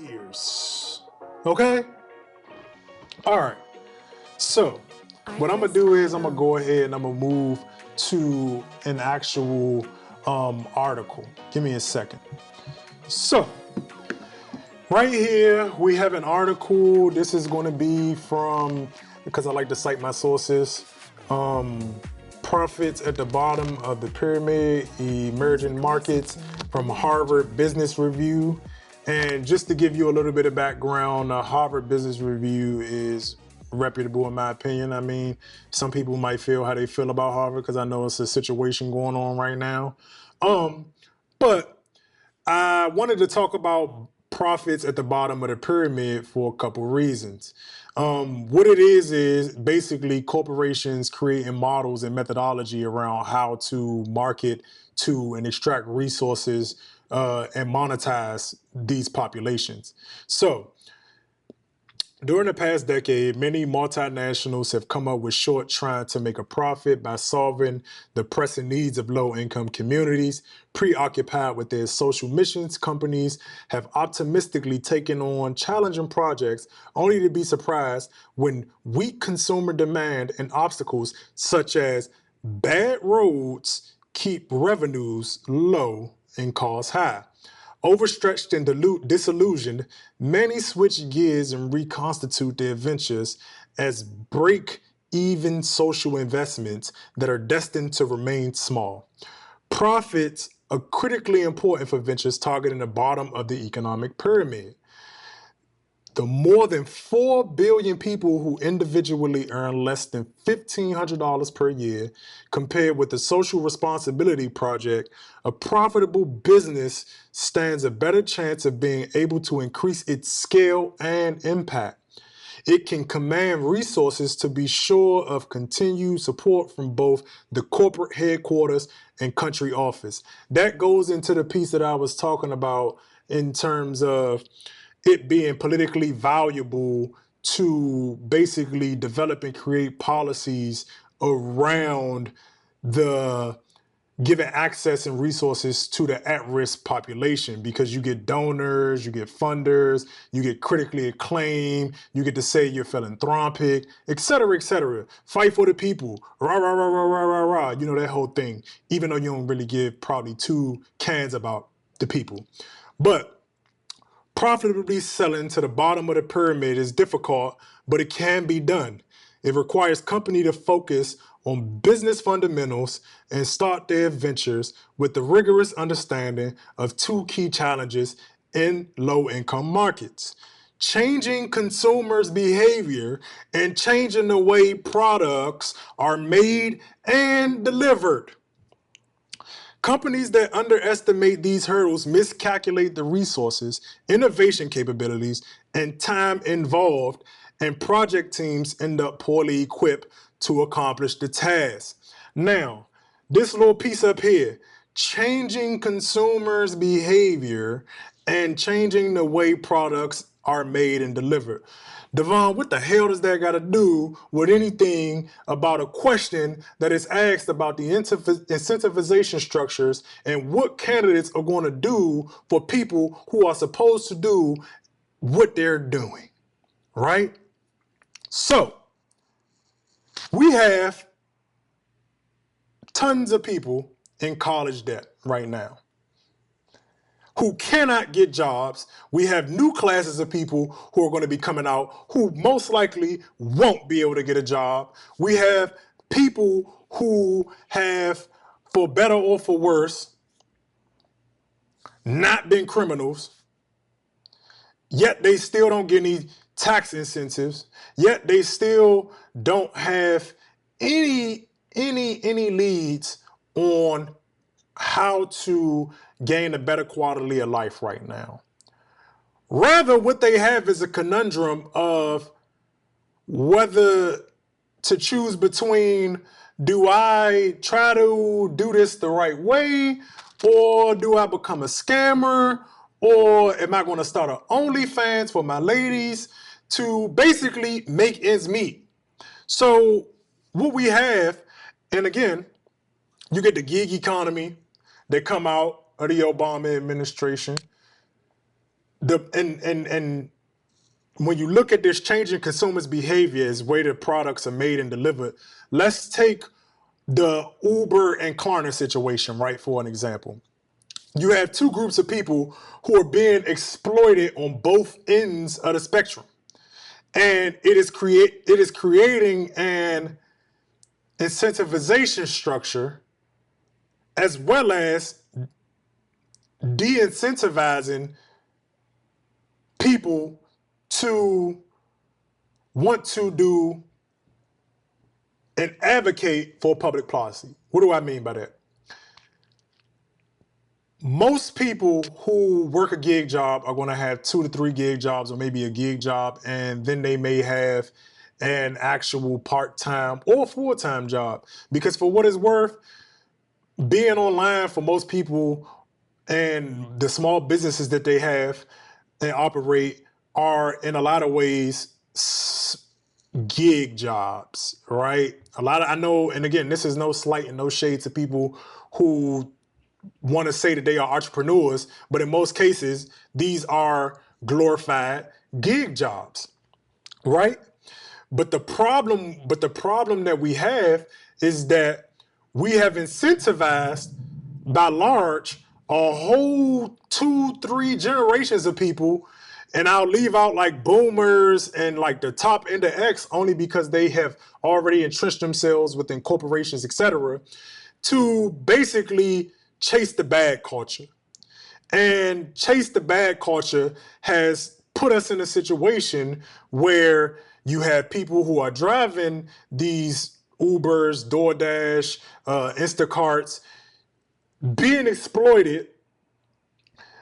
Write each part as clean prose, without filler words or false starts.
years. Okay? All right. So, what I'm going to do is I'm going to go ahead and I'm going to move to an actual article. Give me a second. So, right here, we have an article. This is going to be from, because I like to cite my sources, Profits at the Bottom of the Pyramid, Emerging Markets from Harvard Business Review. And just to give you a little bit of background, Harvard Business Review is reputable in my opinion. I mean, some people might feel how they feel about Harvard because I know it's a situation going on right now. But I wanted to talk about profits at the bottom of the pyramid for a couple reasons. What it is basically corporations creating models and methodology around how to market to and extract resources and monetize these populations. So, during the past decade, many multinationals have come up with short trying to make a profit by solving the pressing needs of low-income communities. Preoccupied with their social missions, companies have optimistically taken on challenging projects only to be surprised when weak consumer demand and obstacles such as bad roads keep revenues low and costs high. Overstretched and disillusioned, many switch gears and reconstitute their ventures as break-even social investments that are destined to remain small. Profits are critically important for ventures targeting the bottom of the economic pyramid. The more than 4 billion people who individually earn less than $1,500 per year, compared with the Social Responsibility Project, a profitable business stands a better chance of being able to increase its scale and impact. It can command resources to be sure of continued support from both the corporate headquarters and country office. That goes into the piece that I was talking about in terms of it being politically valuable to basically develop and create policies around the giving access and resources to the at-risk population, because you get donors, you get funders, you get critically acclaimed, you get to say you're philanthropic, et cetera, et cetera. Fight for the people, rah, rah, rah, rah, rah, rah, rah, you know, that whole thing, even though you don't really give probably two cans about the people. But profitably selling to the bottom of the pyramid is difficult, but it can be done. It requires company to focus on business fundamentals and start their ventures with the rigorous understanding of two key challenges in low-income markets: changing consumers' behavior and changing the way products are made and delivered. Companies that underestimate these hurdles miscalculate the resources, innovation capabilities, and time involved, and project teams end up poorly equipped to accomplish the task. Now, this little piece up here, changing consumers' behavior and changing the way products are made and delivered. Devon, what the hell does that got to do with anything about a question that is asked about the incentivization structures and what candidates are going to do for people who are supposed to do what they're doing, right? So, we have tons of people in college debt right now who cannot get jobs. We have new classes of people who are going to be coming out who most likely won't be able to get a job. We have people who have, for better or for worse, not been criminals, yet they still don't get any tax incentives, yet they still don't have any leads on how to gain a better quality of life right now. Rather, what they have is a conundrum of whether to choose between, do I try to do this the right way, or do I become a scammer, or am I going to start an OnlyFans for my ladies to basically make ends meet? So what we have, and again, you get the gig economy that come out of the Obama administration. And when you look at this change in consumers' behavior as way the products are made and delivered, let's take the Uber and Klarna situation, right, for an example. You have two groups of people who are being exploited on both ends of the spectrum. And it is creating an incentivization structure as well as de-incentivizing people to want to do and advocate for public policy. What do I mean by that? Most people who work a gig job are going to have 2 to 3 gig jobs or maybe a gig job, and then they may have an actual part-time or full-time job. Because for what it's worth, being online for most people and the small businesses that they have and operate are in a lot of ways gig jobs, right? I know, and again, this is no slight and no shade to people who want to say that they are entrepreneurs, but in most cases, these are glorified gig jobs, right? But the problem that we have is that we have incentivized by large a whole 2, 3 generations of people, and I'll leave out like boomers and like the top end of X only because they have already entrenched themselves within corporations, etc., to basically chase the bag culture. And chase the bag culture has put us in a situation where you have people who are driving these Ubers, DoorDash, Instacarts being exploited,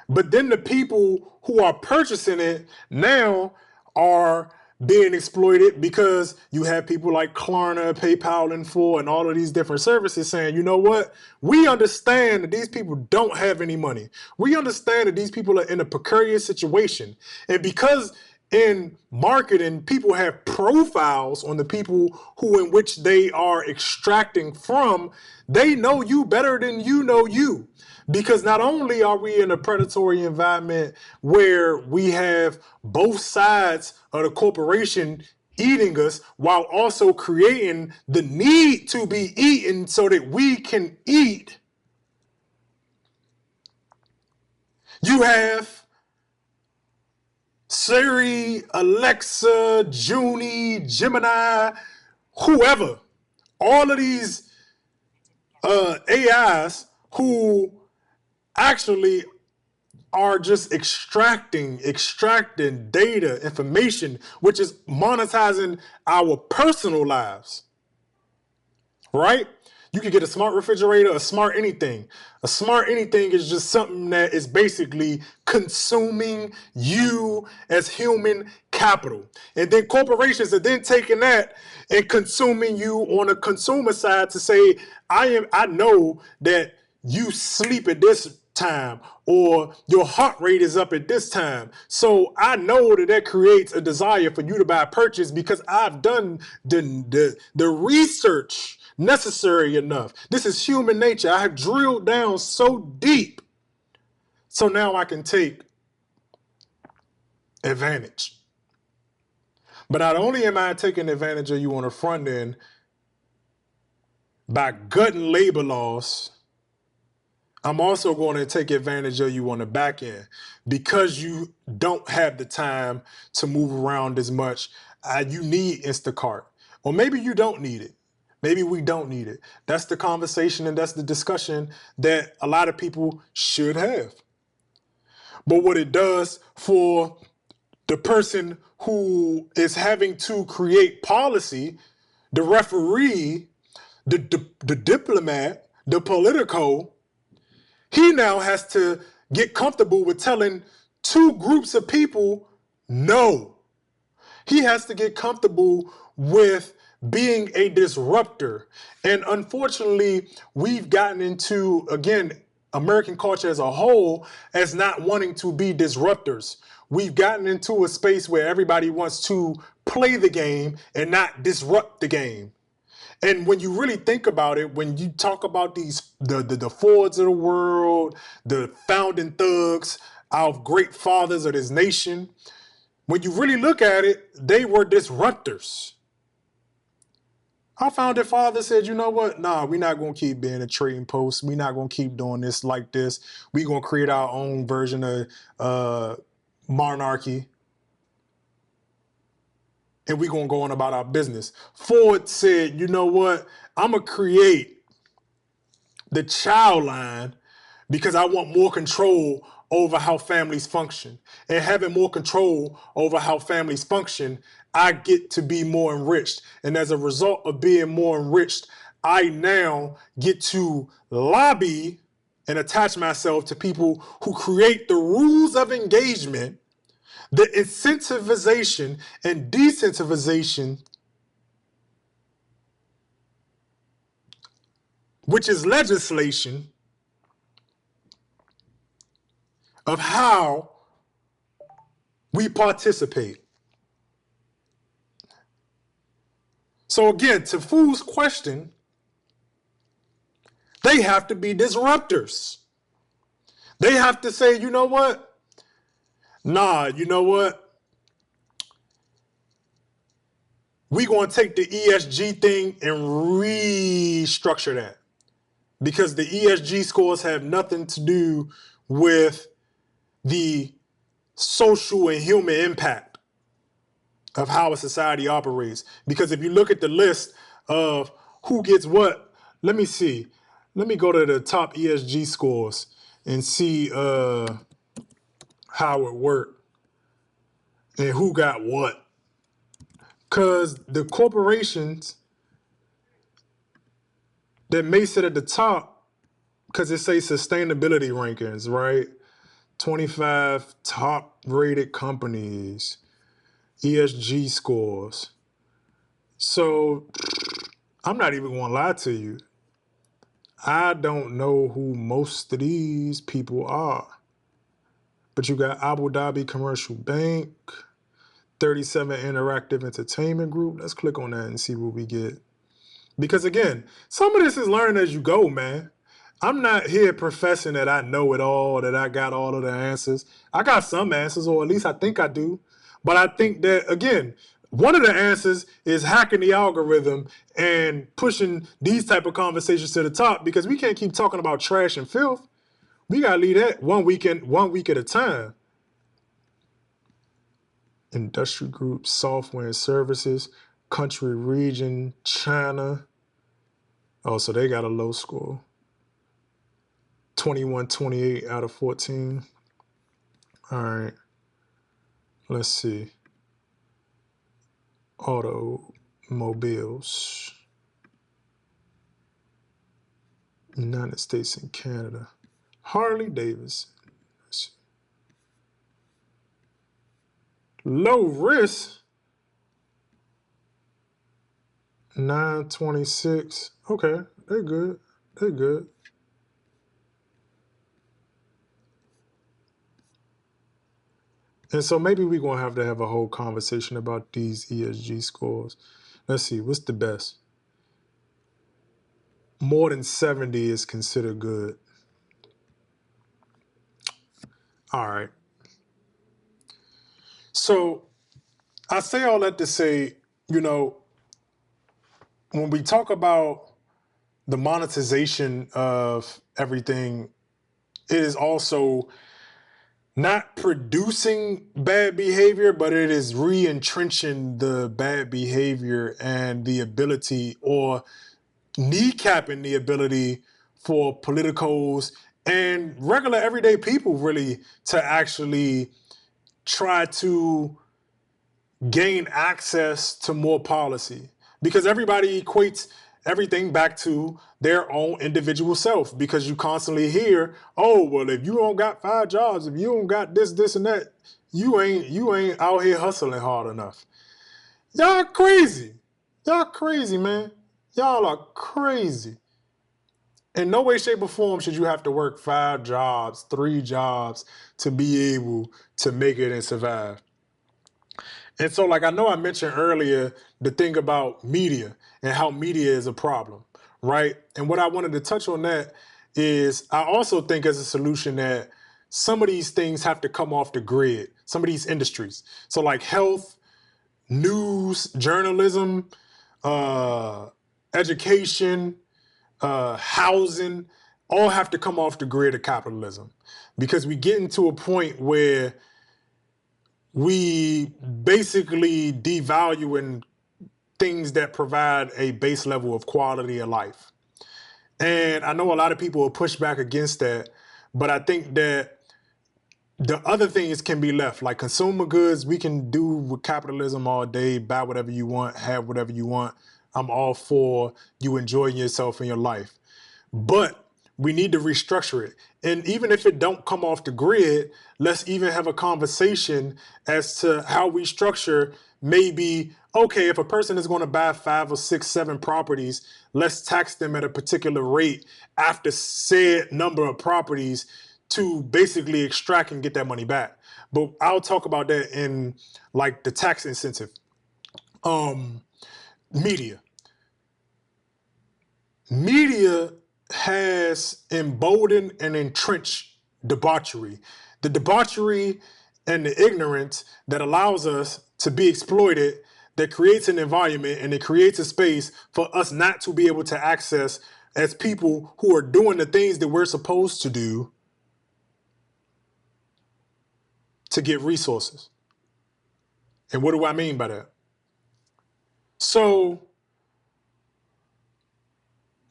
but then the people who are purchasing it now are being exploited because you have people like Klarna, PayPal in full, and all of these different services saying, you know what? We understand that these people don't have any money. We understand that these people are in a precarious situation. And because in marketing, people have profiles on the people who in which they are extracting from, they know you better than you know you. Because not only are we in a predatory environment where we have both sides of the corporation eating us while also creating the need to be eaten so that we can eat, you have Siri, Alexa, Junie, Gemini, whoever, all of these AIs who actually are just extracting data, information, which is monetizing our personal lives, right? You can get a smart refrigerator, a smart anything. A smart anything is just something that is basically consuming you as human capital. And then corporations are then taking that and consuming you on a consumer side to say, I know that you sleep at this time or your heart rate is up at this time. So I know that that creates a desire for you to buy a purchase because I've done the research necessary enough. This is human nature. I have drilled down so deep. So now I can take advantage. But not only am I taking advantage of you on the front end by gutting labor laws, I'm also going to take advantage of you on the back end because you don't have the time to move around as much. You need Instacart, or maybe you don't need it. Maybe we don't need it. That's the conversation and that's the discussion that a lot of people should have. But what it does for the person who is having to create policy, the referee, the diplomat, the politico, he now has to get comfortable with telling 2 groups of people no. He has to get comfortable with being a disruptor. And unfortunately, we've gotten into, again, American culture as a whole as not wanting to be disruptors. We've gotten into a space where everybody wants to play the game and not disrupt the game. And when you really think about it, when you talk about the Fords of the world, the founding thugs, our great fathers of this nation, when you really look at it, they were disruptors. Our founding father said, you know what? Nah, we're not going to keep being a trading post. We're not going to keep doing this like this. We're going to create our own version of monarchy. And we're going to go on about our business. Ford said, you know what? I'm going to create the child line because I want more control over how families function. And having more control over how families function, I get to be more enriched. And as a result of being more enriched, I now get to lobby and attach myself to people who create the rules of engagement, the incentivization and decentivization, which is legislation, of how we participate. So again, to Fu's question, they have to be disruptors. They have to say, you know what? Nah, you know what? We're going to take the ESG thing and restructure that. Because the ESG scores have nothing to do with the social and human impact of how a society operates. Because if you look at the list of who gets what, let me see. Let me go to the top ESG scores and see how it worked and who got what. Because the corporations that may sit at the top, because it says sustainability rankings, right? 25 top rated companies, ESG scores. So I'm not even going to lie to you. I don't know who most of these people are. But you got Abu Dhabi Commercial Bank, 37 Interactive Entertainment Group. Let's click on that and see what we get. Because again, some of this is learn as you go, man. I'm not here professing that I know it all, that I got all of the answers. I got some answers, or at least I think I do. But I think that, again, one of the answers is hacking the algorithm and pushing these type of conversations to the top, because we can't keep talking about trash and filth. We got to leave that 1 week at a time. Industry groups, software and services, country, region, China. Oh, so they got a low score. 21, 28 out of 14. All right. Let's see. Automobiles. United States and Canada. Harley Davidson. Low risk. 926. Okay, they're good. They're good. And so maybe we're going to have a whole conversation about these ESG scores. Let's see, what's the best? More than 70 is considered good. All right. So I say all that to say, you know, when we talk about the monetization of everything, it is also not producing bad behavior, but it is re-entrenching the bad behavior and the ability, or kneecapping the ability for politicos and regular everyday people really to actually try to gain access to more policy, because everybody equates everything back to their own individual self, because you constantly hear, oh, well, if you don't got 5 jobs, if you don't got this and that, you ain't out here hustling hard enough. Y'all crazy. Y'all crazy, man. Y'all are crazy. In no way, shape, or form should you have to work 5 jobs, 3 jobs to be able to make it and survive. And so, like, I know I mentioned earlier the thing about media and how media is a problem, right? And what I wanted to touch on that is I also think as a solution that some of these things have to come off the grid, some of these industries. So like health, news, journalism, education, housing, all have to come off the grid of capitalism, because we get into a point where we basically devaluing things that provide a base level of quality of life. And I know a lot of people will push back against that, but I think that the other things can be left, like consumer goods. We can do with capitalism all day, buy whatever you want, have whatever you want. I'm all for you enjoying yourself in your life. But we need to restructure it. And even if it don't come off the grid, let's even have a conversation as to how we structure. Maybe, okay, if a person is going to buy 5 or 6, 7 properties, let's tax them at a particular rate after said number of properties to basically extract and get that money back. But I'll talk about that in like the tax incentive. Media has emboldened and entrenched debauchery. The debauchery and the ignorance that allows us to be exploited, that creates an environment and it creates a space for us not to be able to access as people who are doing the things that we're supposed to do to get resources. And what do I mean by that? So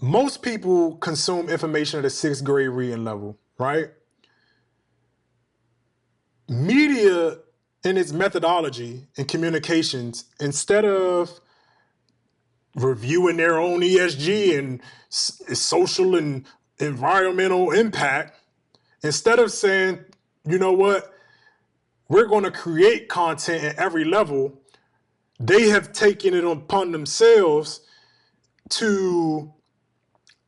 most people consume information at a 6th grade reading level, right? Media in its methodology and communications, instead of reviewing their own ESG and social and environmental impact, instead of saying, you know what, we're going to create content at every level, they have taken it upon themselves to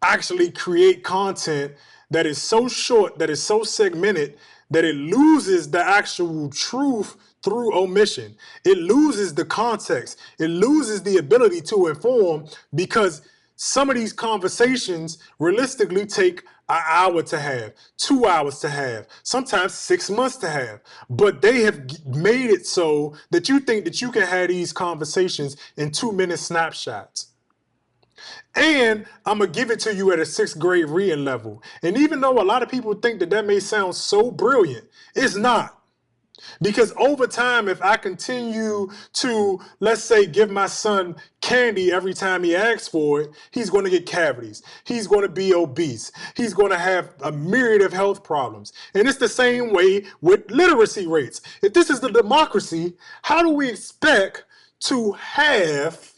actually create content that is so short, that is so segmented, that it loses the actual truth through omission. It loses the context. It loses the ability to inform, because some of these conversations realistically take an hour to have, 2 hours to have, sometimes 6 months to have. But they have made it so that you think that you can have these conversations in 2-minute snapshots. And I'm going to give it to you at a 6th grade reading level. And even though a lot of people think that that may sound so brilliant, it's not. Because over time, if I continue to, let's say, give my son candy every time he asks for it, he's going to get cavities. He's going to be obese. He's going to have a myriad of health problems. And it's the same way with literacy rates. If this is the democracy, how do we expect to have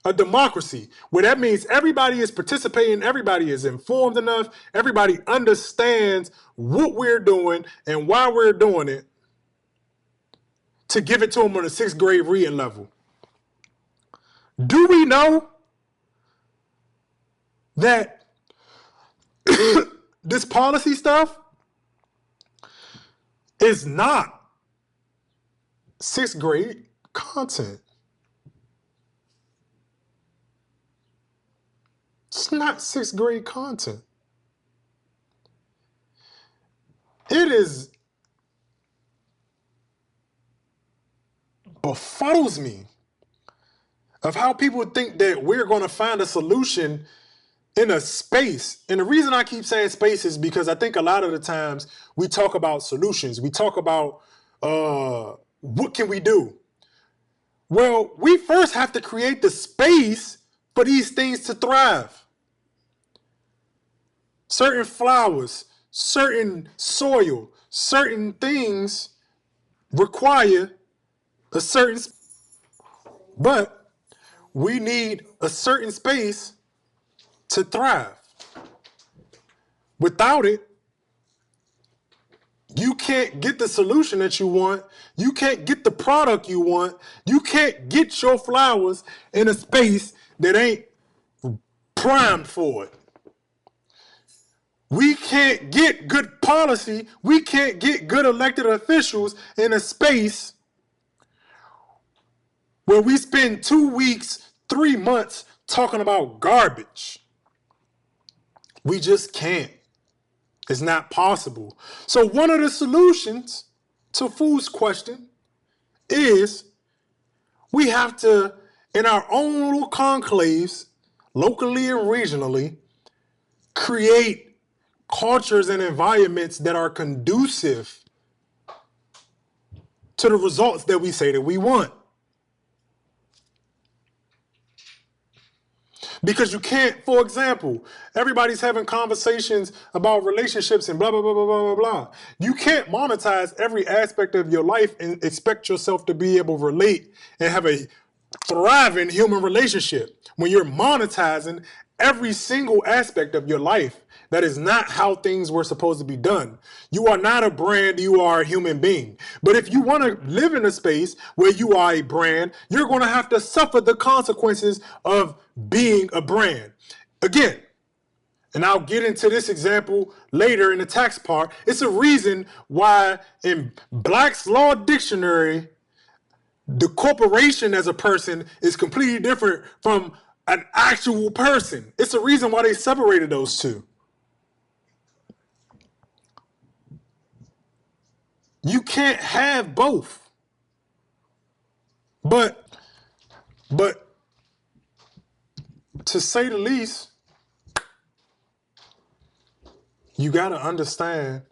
a democracy where that means everybody is participating, everybody is informed enough, everybody understands what we're doing and why we're doing it, to give it to them on a 6th grade reading level? Do we know that this policy stuff is not 6th grade content? It's not 6th grade content. It is befuddles me of how people think that we're going to find a solution in a space. And the reason I keep saying space is because I think a lot of the times we talk about solutions. We talk about what can we do? Well, we first have to create the space for these things to thrive. Certain flowers, certain soil, certain things require a certain, but we need a certain space to thrive. Without it, you can't get the solution that you want. You can't get the product you want. You can't get your flowers in a space that ain't primed for it. We can't get good policy. We can't get good elected officials in a space where we spend 2 weeks, 3 months talking about garbage. We just can't. It's not possible. So one of the solutions to Food's question is we have to, in our own little conclaves, locally and regionally, create cultures and environments that are conducive to the results that we say that we want. Because you can't, for example, everybody's having conversations about relationships and blah, blah, blah, blah, blah, blah, blah. You can't monetize every aspect of your life and expect yourself to be able to relate and have a thriving human relationship. When you're monetizing every single aspect of your life, that is not how things were supposed to be done. You are not a brand, you are a human being. But if you want to live in a space where you are a brand, you're going to have to suffer the consequences of being a brand. Again, and I'll get into this example later in the tax part, it's a reason why in Black's Law Dictionary, the corporation as a person is completely different from an actual person. It's a reason why they separated those two. You can't have both. But to say the least, you got to understand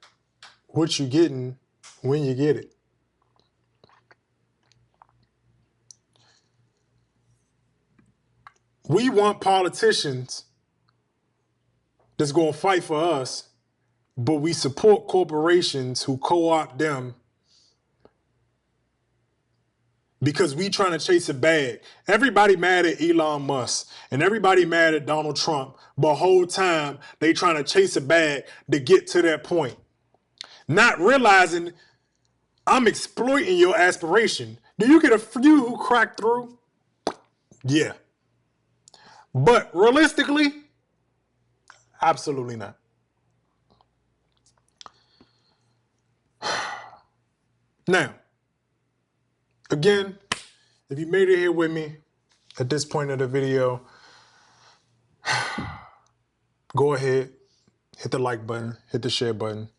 what you're getting when you get it. We want politicians that's going to fight for us, but we support corporations who co-opt them because we trying to chase a bag. Everybody mad at Elon Musk and everybody mad at Donald Trump, but the whole time they trying to chase a bag to get to that point. Not realizing I'm exploiting your aspiration. Do you get a few who crack through? Yeah. But realistically, absolutely not. Now, again, if you made it here with me at this point of the video, go ahead, hit the like button, hit the share button.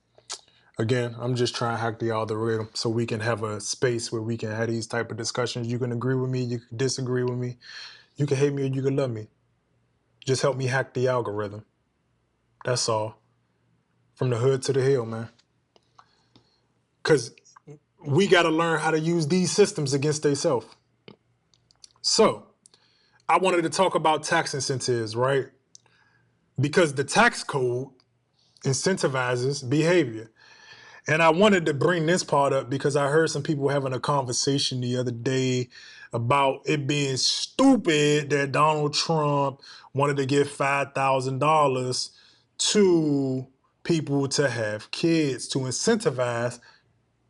Again, I'm just trying to hack the algorithm so we can have a space where we can have these type of discussions. You can agree with me, you can disagree with me, you can hate me or you can love me. Just help me hack the algorithm. That's all. From the hood to the hill, man. Because we got to learn how to use these systems against themselves. So, I wanted to talk about tax incentives, right? Because the tax code incentivizes behavior. And I wanted to bring this part up because I heard some people having a conversation the other day about it being stupid that Donald Trump wanted to give $5,000 to people to have kids, to incentivize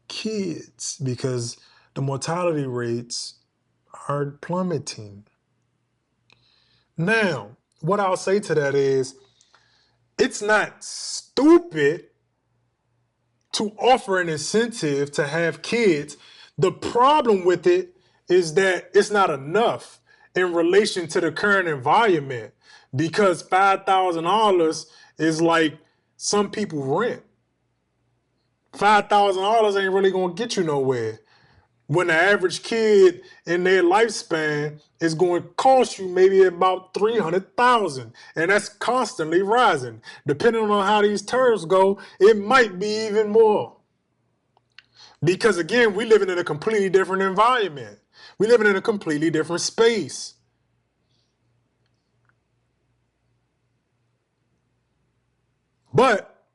kids, because the mortality rates are plummeting. Now, what I'll say to that is, it's not stupid to offer an incentive to have kids. The problem with it is that it's not enough in relation to the current environment, because $5,000 is like some people rent. $5,000 ain't really gonna get you nowhere. When the average kid in their lifespan is going to cost you maybe about $300,000, and that's constantly rising. Depending on how these terms go, it might be even more. Because again, we living in a completely different environment. We living in a completely different space. But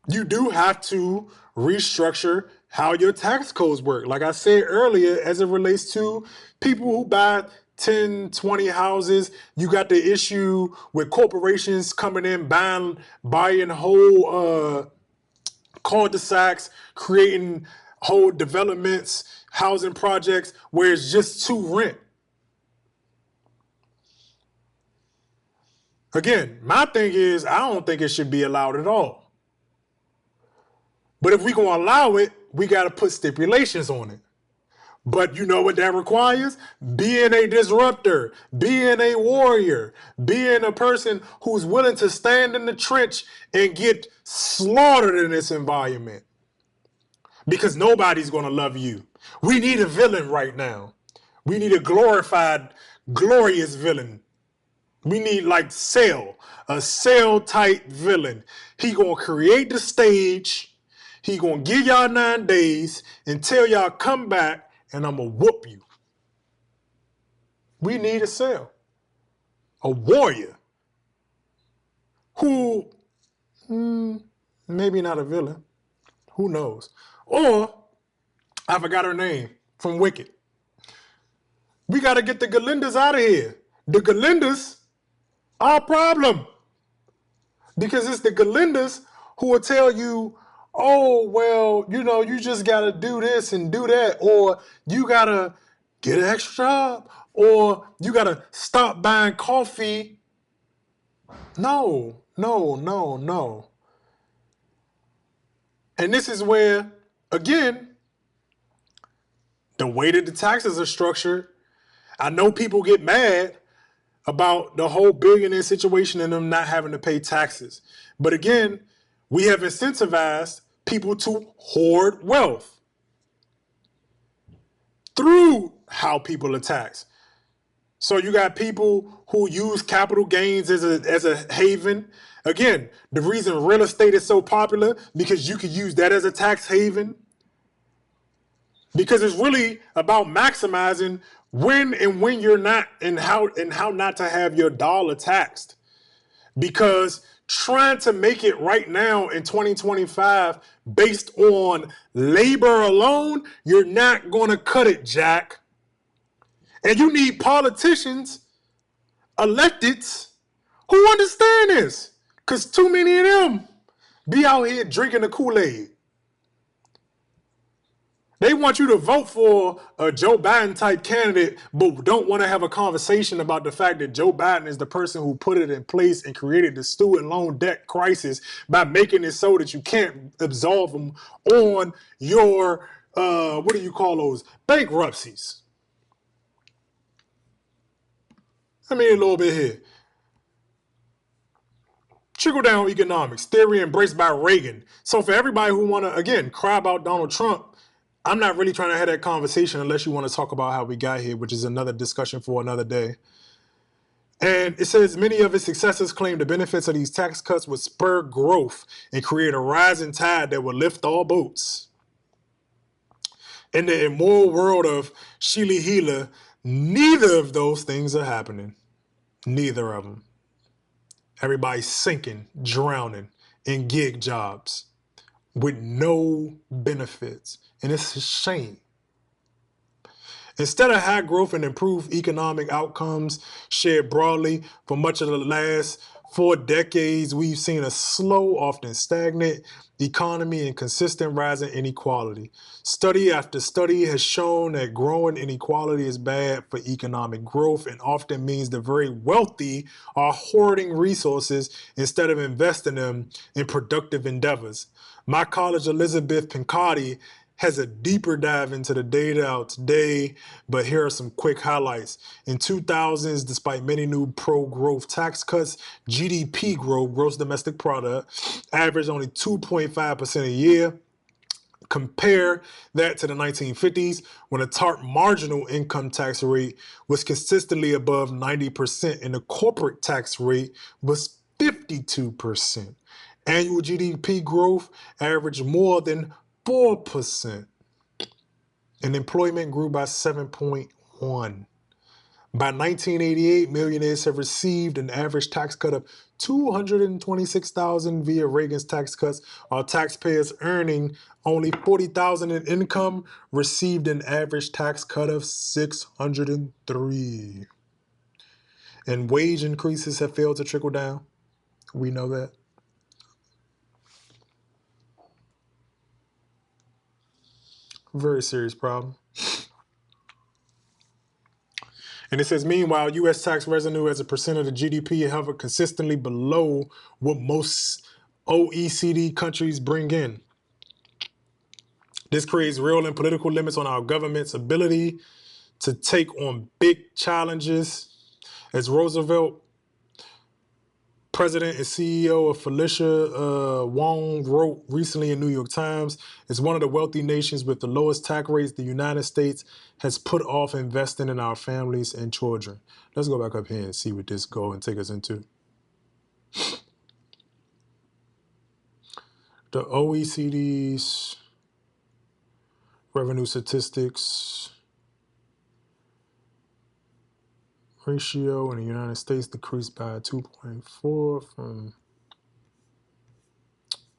you do have to restructure how your tax codes work. Like I said earlier, as it relates to people who buy 10, 20 houses, you got the issue with corporations coming in, buying whole cul-de-sacs, creating whole developments, housing projects where it's just to rent. Again, my thing is, I don't think it should be allowed at all. But if we're going to allow it, we got to put stipulations on it. But you know what that requires? Being a disruptor, being a warrior, being a person who's willing to stand in the trench and get slaughtered in this environment. Because nobody's going to love you. We need a villain right now. We need a glorified, glorious villain. We need like a Cell type villain. He gonna create the stage. He gonna give y'all 9 days and tell y'all come back and I'm gonna whoop you. We need a Cell, a warrior who maybe not a villain. Who knows? Or I forgot her name from Wicked. We gotta get the Galindas out of here. The Galindas are a problem. Because it's the Galindas who will tell you, oh, well, you know, you just got to do this and do that, or you got to get an extra job, or you got to stop buying coffee. No, no, no, no. And this is where, again, the way that the taxes are structured, I know people get mad about the whole billionaire situation and them not having to pay taxes. But again, we have incentivized people to hoard wealth through how people are taxed. So you got people who use capital gains as a haven. Again, the reason real estate is so popular because you could use that as a tax haven. Because it's really about maximizing when you're not, and how not to have your dollar taxed. Because trying to make it right now in 2025 based on labor alone, you're not going to cut it, Jack. And you need politicians, electeds, who understand this. Because too many of them be out here drinking the Kool-Aid. They want you to vote for a Joe Biden type candidate, but don't want to have a conversation about the fact that Joe Biden is the person who put it in place and created the student loan debt crisis by making it so that you can't absolve them on your, what do you call those, bankruptcies. I mean, a little bit here. Trickle-down economics, theory embraced by Reagan. So for everybody who want to, again, cry about Donald Trump, I'm not really trying to have that conversation unless you want to talk about how we got here, which is another discussion for another day. And it says many of its successors claim the benefits of these tax cuts would spur growth and create a rising tide that would lift all boats. In the immoral world of Sheila Hila, neither of those things are happening. Neither of them. Everybody's sinking, drowning in gig jobs with no benefits. And it's a shame. Instead of high growth and improved economic outcomes shared broadly for much of the last 4 decades, we've seen a slow, often stagnant economy and consistent rise in inequality. Study after study has shown that growing inequality is bad for economic growth and often means the very wealthy are hoarding resources instead of investing them in productive endeavors. My college, Elizabeth Pincotti, has a deeper dive into the data out today, but here are some quick highlights. In 2000s, despite many new pro-growth tax cuts, GDP growth, gross domestic product, averaged only 2.5% a year. Compare that to the 1950s, when the TARP marginal income tax rate was consistently above 90% and the corporate tax rate was 52%. Annual GDP growth averaged more than 4%, and employment grew by 7.1. By 1988, millionaires have received an average tax cut of $226,000 via Reagan's tax cuts, while taxpayers earning only $40,000 in income received an average tax cut of $603. And wage increases have failed to trickle down. We know that. Very serious problem. And it says, meanwhile, U.S. tax revenue as a percent of the GDP hovered consistently below what most OECD countries bring in. This creates real and political limits on our government's ability to take on big challenges. As Roosevelt, president and CEO of Felicia Wong, wrote recently in New York Times, as one of the wealthy nations with the lowest tax rates, the United States has put off investing in our families and children. Let's go back up here and see what this go and take us into. The OECD's revenue statistics ratio in the United States decreased by 2.4 from...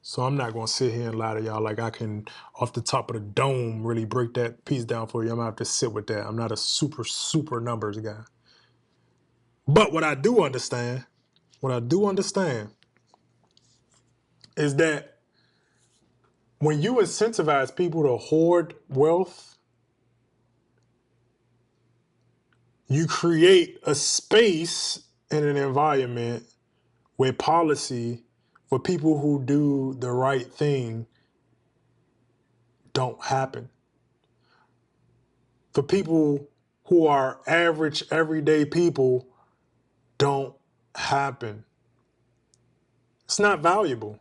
So I'm not going to sit here and lie to y'all like I can, off the top of the dome, really break that piece down for you. I'm going to have to sit with that. I'm not a super numbers guy. But what I do understand is that when you incentivize people to hoard wealth, you create a space in an environment where policy for people who do the right thing don't happen. For people who are average, everyday people don't happen. It's not valuable.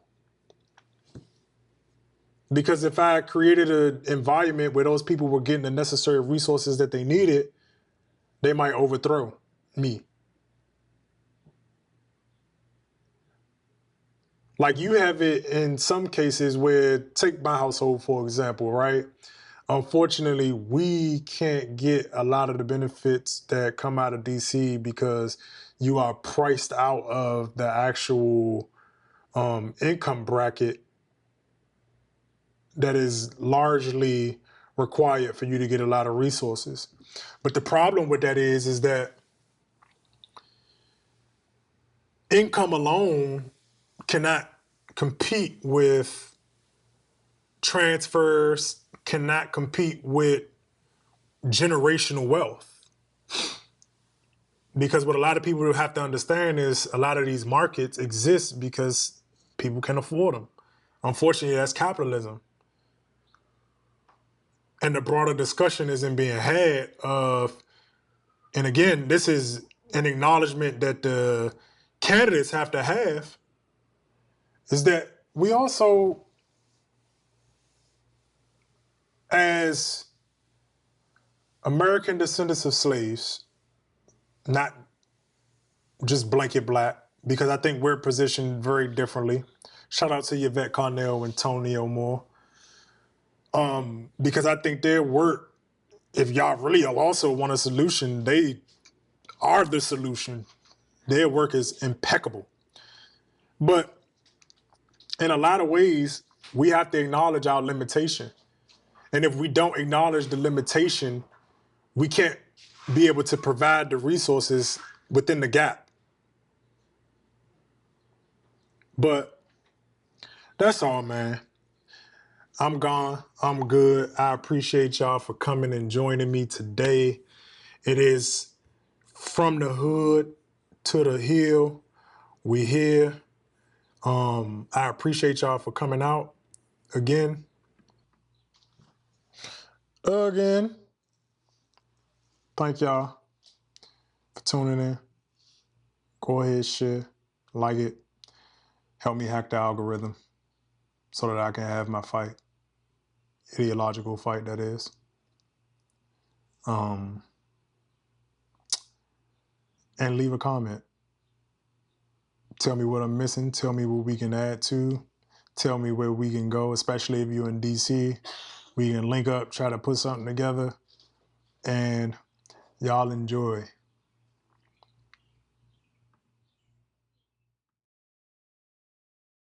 Because if I created an environment where those people were getting the necessary resources that they needed, they might overthrow me. Like you have it in some cases where, take my household for example, right? Unfortunately, we can't get a lot of the benefits that come out of DC because you are priced out of the actual income bracket that is largely required for you to get a lot of resources. But the problem with that is that income alone cannot compete with transfers, cannot compete with generational wealth. Because what a lot of people have to understand is a lot of these markets exist because people can afford them. Unfortunately, that's capitalism. And the broader discussion isn't being had of, and again, this is an acknowledgement that the candidates have to have, is that we also, as American descendants of slaves, not just blanket black, because I think we're positioned very differently. Shout out to Yvette Carnell and Tony O'Moore. Because I think their work, if y'all really also want a solution, they are the solution. Their work is impeccable. But in a lot of ways, we have to acknowledge our limitation. And if we don't acknowledge the limitation, we can't be able to provide the resources within the gap. But that's all, man. I'm gone. I'm good. I appreciate y'all for coming and joining me today. It is From the Hood to the Hill. We here. I appreciate y'all for coming out again. Thank y'all for tuning in. Go ahead, share, like it. Help me hack the algorithm so that I can have my fight. Ideological fight, that is. And leave a comment. Tell me what I'm missing. Tell me what we can add to. Tell me where we can go, especially if you're in DC. We can link up, try to put something together. And y'all enjoy.